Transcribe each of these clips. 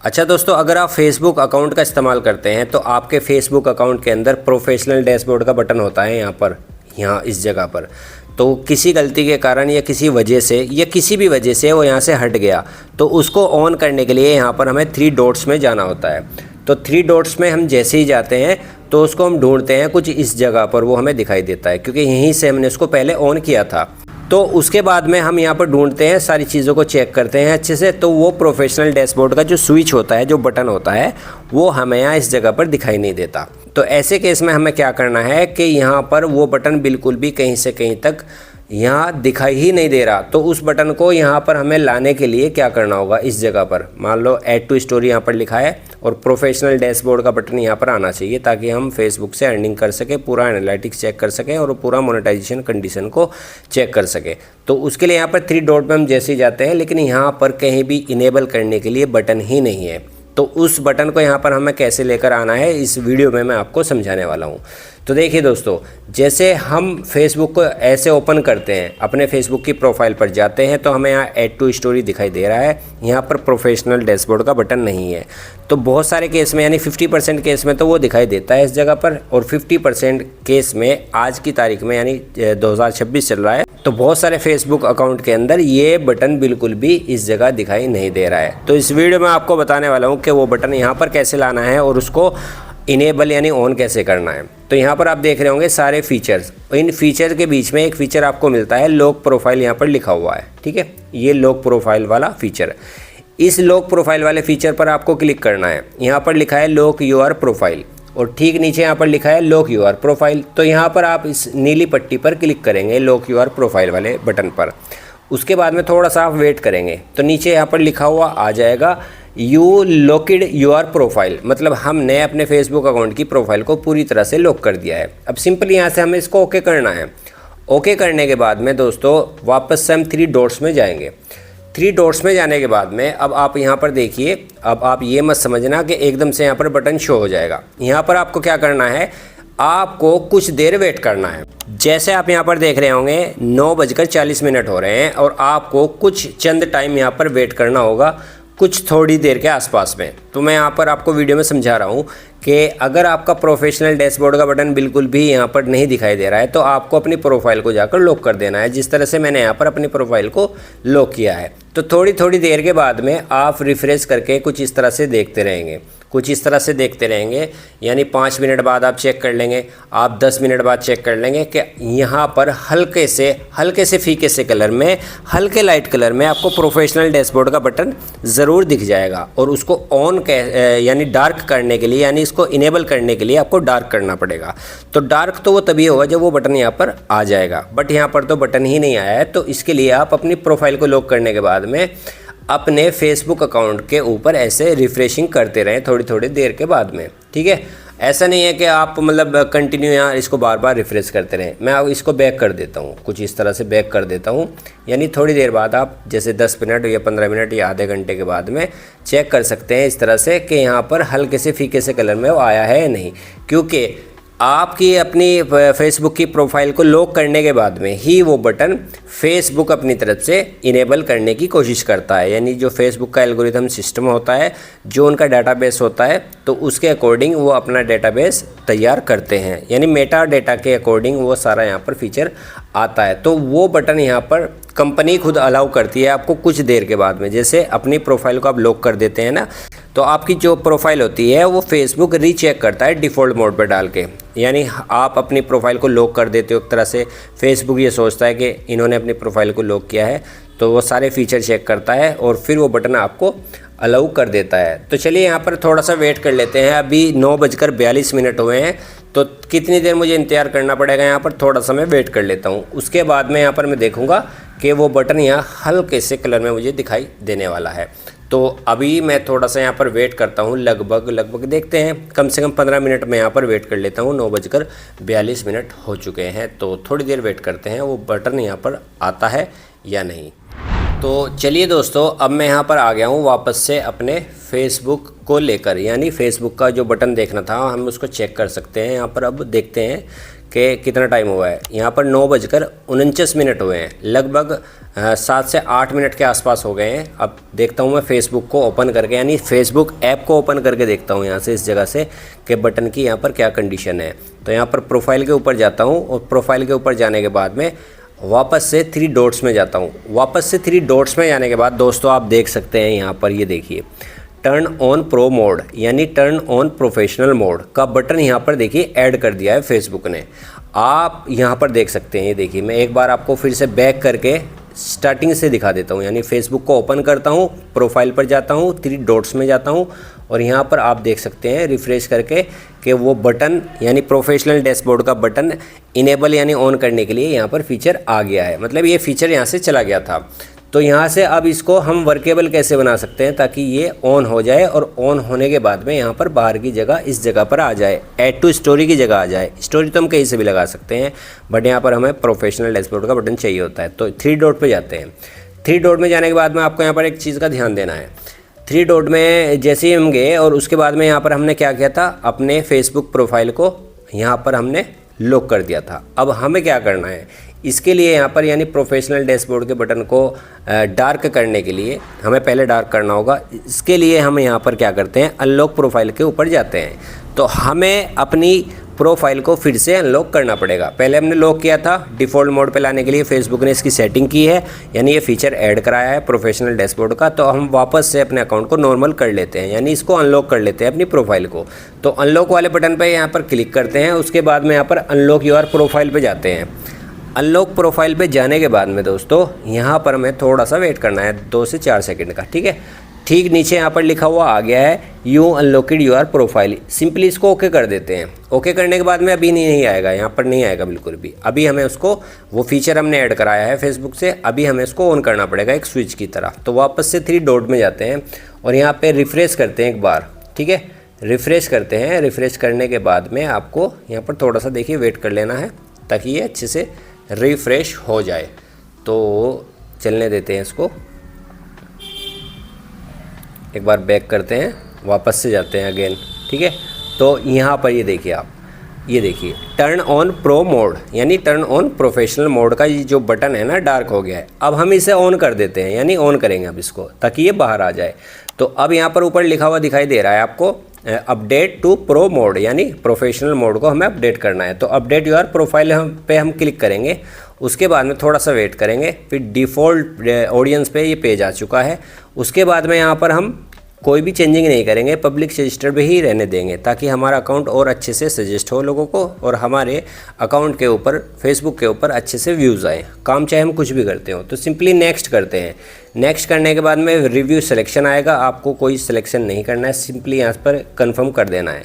अच्छा दोस्तों, अगर आप फेसबुक अकाउंट का इस्तेमाल करते हैं तो आपके फेसबुक अकाउंट के अंदर प्रोफेशनल डैशबोर्ड का बटन होता है यहाँ इस जगह पर। तो किसी गलती के कारण या किसी वजह से या किसी भी वजह से वो यहाँ से हट गया, तो उसको ऑन करने के लिए यहाँ पर हमें 3 डॉट्स में जाना होता है। तो 3 डॉट्स में हम जैसे ही जाते हैं तो उसको हम ढूंढते हैं कुछ इस जगह पर, वो हमें दिखाई देता है क्योंकि यहीं से हमने उसको पहले ऑन किया था। तो उसके बाद में हम यहाँ पर ढूंढते हैं, सारी चीज़ों को चेक करते हैं अच्छे से। तो वो प्रोफेशनल डैशबोर्ड का जो स्विच होता है, जो बटन होता है, वो हमें यहाँ इस जगह पर दिखाई नहीं देता। तो ऐसे केस में हमें क्या करना है कि यहाँ पर वो बटन बिल्कुल भी कहीं से कहीं तक यहाँ दिखाई ही नहीं दे रहा। तो उस बटन को यहाँ पर हमें लाने के लिए क्या करना होगा, इस जगह पर मान लो ऐड टू स्टोरी यहाँ पर लिखा है और प्रोफेशनल डैशबोर्ड का बटन यहाँ पर आना चाहिए, ताकि हम फेसबुक से अर्निंग कर सकें, पूरा एनालिटिक्स चेक कर सकें और पूरा मोनेटाइजेशन कंडीशन को चेक कर सकें। तो उसके लिए यहाँ पर 3 डॉट में हम जैसे ही जाते हैं, लेकिन यहाँ पर कहीं भी इनेबल करने के लिए बटन ही नहीं है। तो उस बटन को यहाँ पर हमें कैसे लेकर आना है, इस वीडियो में मैं आपको समझाने वाला हूँ। तो देखिए दोस्तों, जैसे हम फेसबुक को ऐसे ओपन करते हैं, अपने फेसबुक की प्रोफाइल पर जाते हैं, तो हमें यहाँ ऐड टू स्टोरी दिखाई दे रहा है, यहाँ पर प्रोफेशनल डैशबोर्ड का बटन नहीं है। तो बहुत सारे केस में यानी 50% केस में तो वो दिखाई देता है इस जगह पर, और 50% केस में आज की तारीख में यानी 2026 चल रहा है, तो बहुत सारे फेसबुक अकाउंट के अंदर ये बटन बिल्कुल भी इस जगह दिखाई नहीं दे रहा है। तो इस वीडियो में आपको बताने वाला हूँ कि वो बटन यहाँ पर कैसे लाना है और उसको इनेबल यानी ऑन कैसे करना है। तो यहाँ पर आप देख रहे होंगे सारे फीचर्स, इन फीचर के बीच में एक फीचर आपको मिलता है लॉक प्रोफाइल, यहाँ पर लिखा हुआ है, ठीक है, ये लॉक प्रोफाइल वाला फीचर। इस लॉक प्रोफाइल वाले फीचर पर आपको क्लिक करना है। यहाँ पर लिखा है लॉक योर प्रोफाइल और ठीक नीचे यहाँ पर लिखा है लॉक योर प्रोफाइल। तो यहाँ पर आप इस नीली पट्टी पर क्लिक करेंगे लॉक योर प्रोफाइल वाले बटन पर। उसके बाद में थोड़ा सा आप वेट करेंगे तो नीचे यहाँ पर लिखा हुआ आ जाएगा यू लॉकिड योर प्रोफाइल, मतलब हमने अपने फेसबुक अकाउंट की प्रोफाइल को पूरी तरह से लॉक कर दिया है। अब सिंपली यहाँ से हमें इसको ओके करना है। ओके करने के बाद में दोस्तों वापस से हम 3 डॉट्स में जाएंगे। 3 डॉट्स में जाने के बाद में अब आप यहाँ पर देखिए, अब आप ये मत समझना कि एकदम से यहाँ पर बटन शो हो जाएगा। यहाँ पर आपको क्या करना है, आपको कुछ देर वेट करना है। जैसे आप यहाँ पर देख रहे होंगे 9:40 हो रहे हैं और आपको कुछ चंद टाइम यहाँ पर वेट करना होगा, कुछ थोड़ी देर के आसपास में। तो मैं यहाँ पर आपको वीडियो में समझा रहा हूँ कि अगर आपका प्रोफेशनल डैशबोर्ड का बटन बिल्कुल भी यहाँ पर नहीं दिखाई दे रहा है तो आपको अपनी प्रोफाइल को जाकर लॉक कर देना है, जिस तरह से मैंने यहाँ पर अपनी प्रोफाइल को लॉक किया है। तो थोड़ी देर के बाद में आप रिफ्रेश करके कुछ इस तरह से देखते रहेंगे, कुछ इस तरह से देखते रहेंगे, यानी 5 मिनट बाद आप चेक कर लेंगे, आप 10 मिनट बाद चेक कर लेंगे कि यहाँ पर हल्के से फीके से कलर में, हल्के लाइट कलर में आपको प्रोफेशनल डैशबोर्ड का बटन ज़रूर दिख जाएगा। और उसको ऑन यानी डार्क करने के लिए, यानी इसको इनेबल करने के लिए आपको डार्क करना पड़ेगा। तो डार्क तो वो तभी होगा जब वो बटन यहाँ पर आ जाएगा, बट यहाँ पर तो बटन ही नहीं आया है। तो इसके लिए आप अपनी प्रोफाइल को लॉक करने के बाद में अपने फेसबुक अकाउंट के ऊपर ऐसे रिफ्रेशिंग करते रहें थोड़ी देर के बाद में, ठीक है। ऐसा नहीं है कि आप मतलब कंटिन्यू यहाँ इसको बार बार रिफ्रेश करते रहें। मैं अब इसको बैक कर देता हूँ, कुछ इस तरह से बैक कर देता हूँ, यानी थोड़ी देर बाद आप जैसे 10 मिनट या 15 मिनट या आधे घंटे के बाद में चेक कर सकते हैं इस तरह से कि यहाँ पर हल्के से फीके से कलर में वो आया है या नहीं। क्योंकि आपकी अपनी फेसबुक की प्रोफाइल को लॉक करने के बाद में ही वो बटन फेसबुक अपनी तरफ से इनेबल करने की कोशिश करता है, यानी जो फेसबुक का एल्गोरिथम सिस्टम होता है, जो उनका डेटाबेस होता है, तो उसके अकॉर्डिंग वो अपना डेटाबेस तैयार करते हैं, यानी मेटा डेटा के अकॉर्डिंग वो सारा यहाँ पर फीचर आता है। तो वो बटन यहाँ पर कंपनी खुद अलाउ करती है आपको कुछ देर के बाद में। जैसे अपनी प्रोफाइल को आप लॉक कर देते हैं ना, तो आपकी जो प्रोफाइल होती है वो फेसबुक रीचेक करता है डिफ़ॉल्ट मोड पर डाल के, यानी आप अपनी प्रोफाइल को लॉक कर देते हो एक तरह से, फेसबुक ये सोचता है कि इन्होंने अपनी प्रोफाइल को लॉक किया है, तो वो सारे फीचर चेक करता है और फिर वो बटन आपको अलाउ कर देता है। तो चलिए यहाँ पर थोड़ा सा वेट कर लेते हैं। अभी 9:42 हुए हैं, तो कितनी देर मुझे इंतज़ार करना पड़ेगा, यहाँ पर थोड़ा सा मैं वेट कर लेता हूँ। उसके बाद में यहाँ पर मैं देखूँगा कि वो बटन यहाँ हल्के से कलर में मुझे दिखाई देने वाला है। तो अभी मैं थोड़ा सा यहाँ पर वेट करता हूँ, लगभग देखते हैं, कम से कम 15 मिनट में यहाँ पर वेट कर लेता हूँ। 9:42 हो चुके हैं, तो थोड़ी देर वेट करते हैं वो बटन यहाँ पर आता है या नहीं। तो चलिए दोस्तों, अब मैं यहाँ पर आ गया हूँ वापस से अपने फेसबुक को लेकर, यानी फेसबुक का जो बटन देखना था हम उसको चेक कर सकते हैं। यहाँ पर अब देखते हैं कि कितना टाइम हुआ है। यहाँ पर 9:49 हुए हैं, लगभग 7 से 8 मिनट के आसपास हो गए हैं। अब देखता हूँ मैं फेसबुक को ओपन करके, यानी फेसबुक ऐप को ओपन करके देखता हूँ यहाँ से, इस जगह से, कि बटन की यहाँ पर क्या कंडीशन है। तो यहाँ पर प्रोफाइल के ऊपर जाता हूँ और प्रोफाइल के ऊपर जाने के बाद में वापस से 3 डॉट्स में जाता हूँ। वापस से 3 डॉट्स में जाने के बाद दोस्तों आप देख सकते हैं यहाँ पर, ये देखिए टर्न ऑन प्रो मोड यानी टर्न ऑन प्रोफेशनल मोड का बटन यहाँ पर देखिए ऐड कर दिया है फेसबुक ने। आप यहाँ पर देख सकते हैं, ये देखिए मैं एक बार आपको फिर से बैक करके स्टार्टिंग से दिखा देता हूँ। यानी फेसबुक को ओपन करता हूँ, प्रोफाइल पर जाता हूँ, 3 डॉट्स में जाता हूँ और यहाँ पर आप देख सकते हैं रिफ़्रेश करके कि वो बटन यानी प्रोफेशनल डैशबोर्ड का बटन इनेबल यानी ऑन करने के लिए यहाँ पर फीचर आ गया है। मतलब ये फीचर यहाँ से चला गया था। तो यहाँ से अब इसको हम वर्केबल कैसे बना सकते हैं ताकि ये ऑन हो जाए और ऑन होने के बाद में यहाँ पर बाहर की जगह इस जगह पर आ जाए, ऐड टू स्टोरी की जगह आ जाए। स्टोरी तो हम कहीं से भी लगा सकते हैं, बट यहाँ पर हमें प्रोफेशनल डैशबोर्ड का बटन चाहिए होता है। तो 3 डॉट पे जाते हैं। 3 डॉट में जाने के बाद में आपको यहाँ पर एक चीज़ का ध्यान देना है। 3 डॉट में जैसे ही हम गए और उसके बाद में यहाँ पर हमने क्या किया था, अपने फेसबुक प्रोफाइल को यहाँ पर हमने लॉक कर दिया था। अब हमें क्या करना है, इसके लिए यहाँ पर यानी प्रोफेशनल डैशबोर्ड के बटन को डार्क करने के लिए हमें पहले डार्क करना होगा। इसके लिए हम यहाँ पर क्या करते हैं, अनलॉक प्रोफाइल के ऊपर जाते हैं। तो हमें अपनी प्रोफाइल को फिर से अनलॉक करना पड़ेगा। पहले हमने लॉक किया था, डिफ़ॉल्ट मोड पे लाने के लिए फेसबुक ने इसकी सेटिंग की है, यानी ये फीचर ऐड कराया है प्रोफेशनल डैशबोर्ड का। तो हम वापस से अपने अकाउंट को नॉर्मल कर लेते हैं, यानी इसको अनलॉक कर लेते हैं अपनी प्रोफाइल को। तो अनलॉक वाले बटन पर यहाँ पर क्लिक करते हैं, उसके बाद में यहाँ पर अनलॉक योर प्रोफाइल पर जाते हैं। अनलॉक प्रोफाइल पे जाने के बाद में दोस्तों यहाँ पर हमें थोड़ा सा वेट करना है, 2 से 4 सेकंड का, ठीक है। ठीक नीचे यहाँ पर लिखा हुआ आ गया है you unlocked your profile. Simply इसको ओके कर देते हैं। ओके करने के बाद में अभी नहीं आएगा, यहाँ पर नहीं आएगा बिल्कुल भी। अभी हमें उसको, वो फीचर हमने ऐड कराया है फेसबुक से, अभी हमें इसको ऑन करना पड़ेगा एक स्विच की तरह। तो वापस से 3 डॉट में जाते हैं और यहाँ पर रिफ़्रेश करते हैं एक बार, ठीक है। रिफ़्रेश करते हैं। रिफ़्रेश करने के बाद में आपको यहाँ पर थोड़ा सा देखिए वेट कर लेना है ताकि ये अच्छे से रिफ़्रेश हो जाए। तो चलने देते हैं इसको, एक बार बैक करते हैं, वापस से जाते हैं अगेन, ठीक है। तो यहाँ पर ये देखिए आप, ये देखिए टर्न ऑन प्रो मोड यानी टर्न ऑन प्रोफेशनल मोड का ये जो बटन है ना डार्क हो गया है। अब हम इसे ऑन कर देते हैं, यानी ऑन करेंगे अब इसको ताकि ये बाहर आ जाए। तो अब यहाँ पर ऊपर लिखा हुआ दिखाई दे रहा है आपको अपडेट टू प्रो मोड, यानी प्रोफेशनल मोड को हमें अपडेट करना है। तो अपडेट योर प्रोफाइल पे हम क्लिक करेंगे, उसके बाद में थोड़ा सा वेट करेंगे, फिर डिफ़ॉल्ट ऑडियंस पे ये पेज आ चुका है। उसके बाद में यहाँ पर हम कोई भी चेंजिंग नहीं करेंगे, पब्लिक सजेस्टर पे ही रहने देंगे ताकि हमारा अकाउंट और अच्छे से सजेस्ट हो लोगों को और हमारे अकाउंट के ऊपर, फेसबुक के ऊपर अच्छे से व्यूज़ आए, काम चाहे हम कुछ भी करते हो। तो सिंपली नेक्स्ट करते हैं। नेक्स्ट करने के बाद में रिव्यू सिलेक्शन आएगा, आपको कोई सिलेक्शन नहीं करना है, सिंपली यहाँ पर कन्फर्म कर देना है।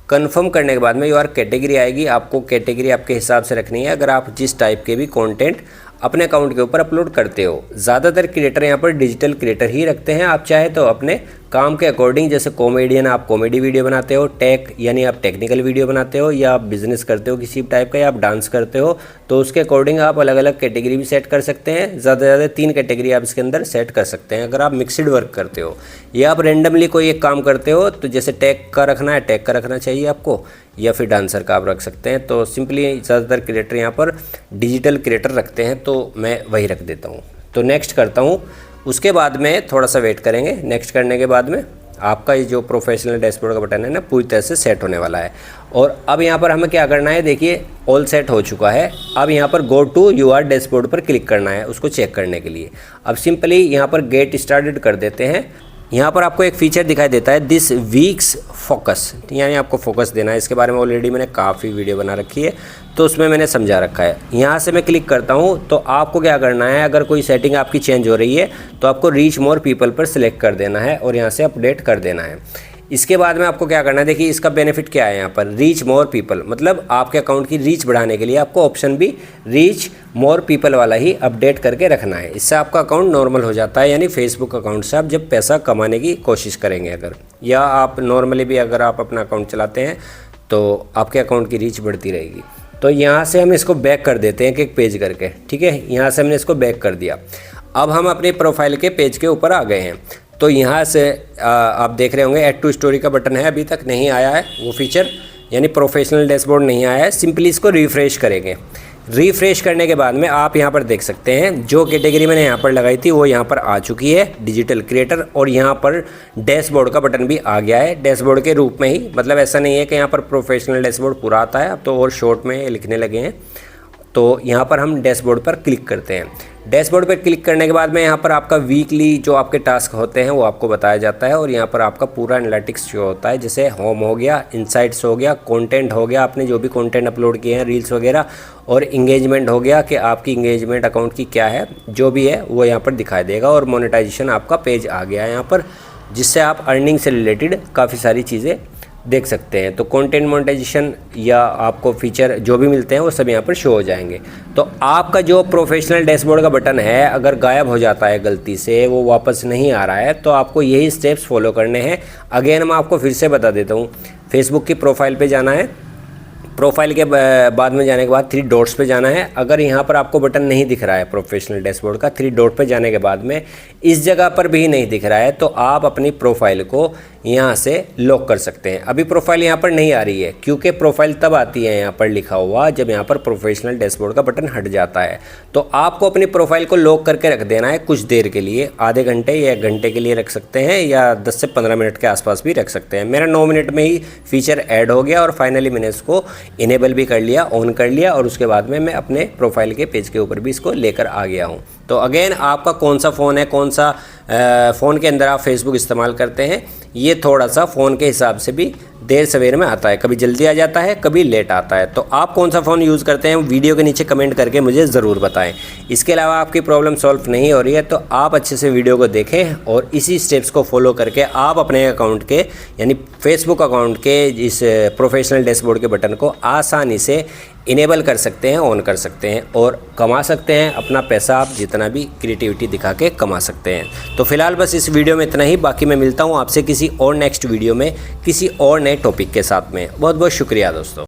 कन्फर्म करने के बाद में योर कैटेगरी आएगी, आपको कैटेगरी आपके हिसाब से रखनी है। अगर आप जिस टाइप के भी कंटेंट अपने अकाउंट के ऊपर अपलोड करते हो, ज़्यादातर क्रिएटर यहाँ पर डिजिटल क्रिएटर ही रखते हैं। आप चाहे तो अपने काम के अकॉर्डिंग, जैसे कॉमेडियन आप कॉमेडी वीडियो बनाते हो, टेक यानी आप टेक्निकल वीडियो बनाते हो, या आप बिज़नेस करते हो किसी टाइप का, या आप डांस करते हो, तो उसके अकॉर्डिंग आप अलग अलग कैटेगरी भी सेट कर सकते हैं। ज़्यादा से ज़्यादा 3 कैटेगरी आप इसके अंदर सेट कर सकते हैं। अगर आप मिक्सड वर्क करते हो या आप रेंडमली कोई एक काम करते हो, तो जैसे टेक का रखना है, टेक का रखना चाहिए आपको, या फिर डांसर का आप रख सकते हैं। तो सिंपली ज़्यादातर क्रिएटर यहाँ पर डिजिटल क्रिएटर रखते हैं, तो मैं वही रख देता हूँ। तो नेक्स्ट करता हूँ, उसके बाद में थोड़ा सा वेट करेंगे। नेक्स्ट करने के बाद में आपका ये जो प्रोफेशनल डैशबोर्ड का बटन है ना पूरी तरह से सेट होने वाला है। और अब यहाँ पर हमें क्या करना है, देखिए ऑल सेट हो चुका है। अब यहाँ पर गो टू योर डैशबोर्ड पर क्लिक करना है उसको चेक करने के लिए। अब सिंपली यहाँ पर गेट स्टार्टेड कर देते हैं। यहाँ पर आपको एक फीचर दिखाई देता है दिस वीक्स फोकस, यानी आपको फोकस देना है। इसके बारे में ऑलरेडी मैंने काफ़ी वीडियो बना रखी है, तो उसमें मैंने समझा रखा है। यहाँ से मैं क्लिक करता हूँ, तो आपको क्या करना है, अगर कोई सेटिंग आपकी चेंज हो रही है तो आपको रीच मोर पीपल पर सिलेक्ट कर देना है और यहाँ से अपडेट कर देना है। इसके बाद में आपको क्या करना है, देखिए इसका बेनिफिट क्या है। यहाँ पर रीच मोर पीपल मतलब आपके अकाउंट की रीच बढ़ाने के लिए आपको ऑप्शन भी रीच मोर पीपल वाला ही अपडेट करके रखना है। इससे आपका अकाउंट नॉर्मल हो जाता है, यानी फेसबुक अकाउंट से आप जब पैसा कमाने की कोशिश करेंगे अगर, या आप नॉर्मली भी अगर आप अपना अकाउंट चलाते हैं तो आपके अकाउंट की रीच बढ़ती रहेगी। तो यहाँ से हम इसको बैक कर देते हैं एक पेज करके, ठीक है। यहाँ से हमने इसको बैक कर दिया। अब हम अपने प्रोफाइल के पेज के ऊपर आ गए हैं। तो यहाँ से आप देख रहे होंगे ऐड टू स्टोरी का बटन है, अभी तक नहीं आया है वो फीचर। यानी प्रोफेशनल डैशबोर्ड नहीं आया है। सिंपली इसको रिफ़्रेश करेंगे। रिफ़्रेश करने के बाद में आप यहाँ पर देख सकते हैं जो कैटेगरी मैंने यहाँ पर लगाई थी वो यहाँ पर आ चुकी है, डिजिटल क्रिएटर, और यहाँ पर डैशबोर्ड का बटन भी आ गया है डैशबोर्ड के रूप में ही। मतलब ऐसा नहीं है कि यहाँ पर प्रोफेशनल डैशबोर्ड पूरा आता है, अब तो और शॉर्ट में लिखने लगे हैं। तो यहाँ पर हम डैशबोर्ड पर क्लिक करते हैं। डैशबोर्ड पर क्लिक करने के बाद में यहाँ पर आपका वीकली जो आपके टास्क होते हैं वो आपको बताया जाता है, और यहाँ पर आपका पूरा एनालिटिक्स शो होता है, जैसे होम हो गया, इनसाइट्स हो गया, कंटेंट हो गया, आपने जो भी कंटेंट अपलोड किए हैं, रील्स वगैरह, और इंगेजमेंट हो गया कि आपकी इंगेजमेंट अकाउंट की क्या है, जो भी है वो यहाँ पर दिखाई देगा। और मोनेटाइजेशन आपका पेज आ गया है यहाँ पर, जिससे आप अर्निंग से रिलेटेड काफ़ी सारी चीज़ें देख सकते हैं। तो कंटेंट मोनेटाइजेशन या आपको फीचर जो भी मिलते हैं वो सब यहाँ पर शो हो जाएंगे। तो आपका जो प्रोफेशनल डैशबोर्ड का बटन है अगर गायब हो जाता है गलती से, वो वापस नहीं आ रहा है, तो आपको यही स्टेप्स फॉलो करने हैं। अगेन मैं आपको फिर से बता देता हूँ, फेसबुक की प्रोफाइल पे जाना है, प्रोफाइल के बाद में जाने के बाद 3 डॉट्स पे जाना है। अगर यहाँ पर आपको बटन नहीं दिख रहा है प्रोफेशनल डैशबोर्ड का, 3 डॉट पे जाने के बाद में इस जगह पर भी नहीं दिख रहा है, तो आप अपनी प्रोफाइल को यहाँ से लॉक कर सकते हैं। अभी प्रोफाइल यहाँ पर नहीं आ रही है, क्योंकि प्रोफाइल तब आती है यहाँ पर लिखा हुआ जब यहाँ पर प्रोफेशनल डैशबोर्ड का बटन हट जाता है। तो आपको अपनी प्रोफाइल को लॉक करके रख देना है कुछ देर के लिए, आधे घंटे या 1 घंटे के लिए रख सकते हैं, या 10 से 15 मिनट के आसपास भी रख सकते हैं। मेरा 9 मिनट में ही फीचर ऐड हो गया और फाइनली मैंने इसको इनेबल भी कर लिया, ऑन कर लिया, और उसके बाद में मैं अपने प्रोफाइल के पेज के ऊपर भी इसको लेकर आ गया हूँ। तो अगेन आपका कौन सा फ़ोन है, कौन सा फ़ोन के अंदर आप फेसबुक इस्तेमाल करते हैं, ये थोड़ा सा फ़ोन के हिसाब से भी देर सवेर में आता है, कभी जल्दी आ जाता है, कभी लेट आता है। तो आप कौन सा फ़ोन यूज़ करते हैं वीडियो के नीचे कमेंट करके मुझे ज़रूर बताएं। इसके अलावा आपकी प्रॉब्लम सॉल्व नहीं हो रही है तो आप अच्छे से वीडियो को देखें और इसी स्टेप्स को फॉलो करके आप अपने अकाउंट के यानी फेसबुक अकाउंट के इस प्रोफेशनल डैशबोर्ड के बटन को आसानी से इनेबल कर सकते हैं, ऑन कर सकते हैं और कमा सकते हैं अपना पैसा। आप जितना भी क्रिएटिविटी दिखा के कमा सकते हैं। तो फिलहाल बस इस वीडियो में इतना ही, बाकी मैं मिलता हूँ आपसे किसी और नेक्स्ट वीडियो में किसी और नए टॉपिक के साथ में। बहुत बहुत शुक्रिया दोस्तों।